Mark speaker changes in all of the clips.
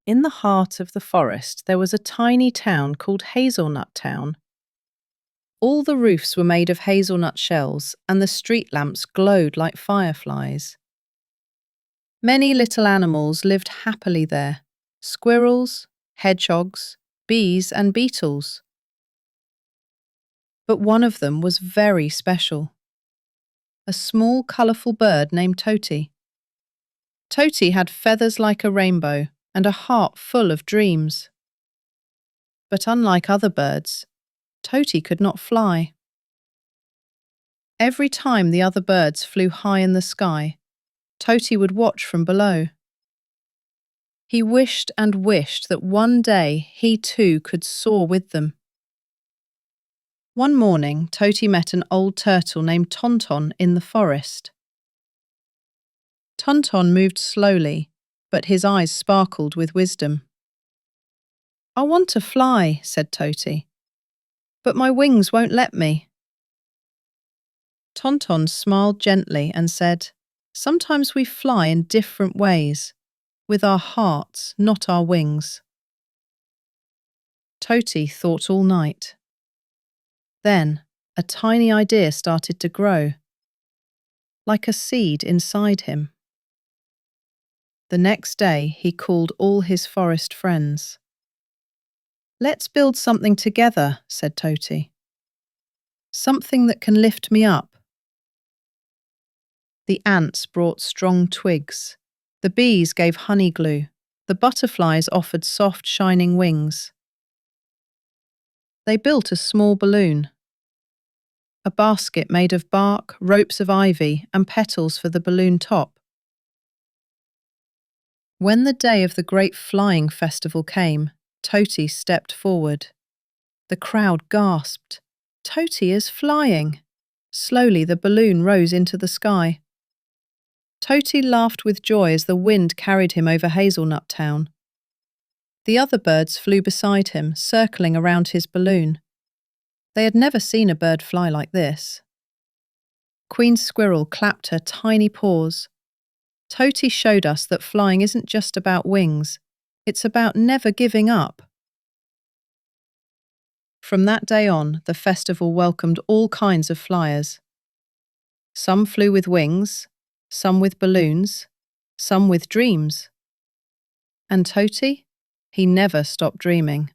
Speaker 1: In the heart of the forest, there was a tiny town called Hazelnut Town. All the roofs were made of hazelnut shells, and the street lamps glowed like fireflies. Many little animals lived happily there: squirrels, hedgehogs, bees, and beetles. But one of them was very special: a small, colourful bird named Toti. Toti had feathers like a rainbow and a heart full of dreams. But unlike other birds, Toti could not fly. Every time the other birds flew high in the sky, Toti would watch from below. He wished and wished that one day he too could soar with them. One morning, Toti met an old turtle named Tonton in the forest. Tonton moved slowly, but his eyes sparkled with wisdom. "I want to fly," said Toti, "but my wings won't let me." Tonton smiled gently and said, "Sometimes we fly in different ways, with our hearts, not our wings." Toti thought all night. Then a tiny idea started to grow, like a seed inside him. The next day he called all his forest friends. "Let's build something together," said Toti. "Something that can lift me up." The ants brought strong twigs. The bees gave honey glue. The butterflies offered soft, shining wings. They built a small balloon, a basket made of bark, ropes of ivy, and petals for the balloon top. When the day of the great flying festival came, Toti stepped forward. The crowd gasped. "Toti is flying!" Slowly the balloon rose into the sky. Toti laughed with joy as the wind carried him over Hazelnut Town. The other birds flew beside him, circling around his balloon. They had never seen a bird fly like this. Queen Squirrel clapped her tiny paws. Toti showed us that flying isn't just about wings, it's about never giving up. From that day on, the festival welcomed all kinds of flyers. Some flew with wings, some with balloons, some with dreams. And Toti? He never stopped dreaming.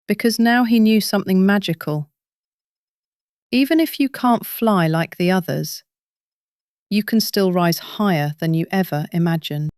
Speaker 1: Because now he knew something magical. Even if you can't fly like the others, you can still rise higher than you ever imagined.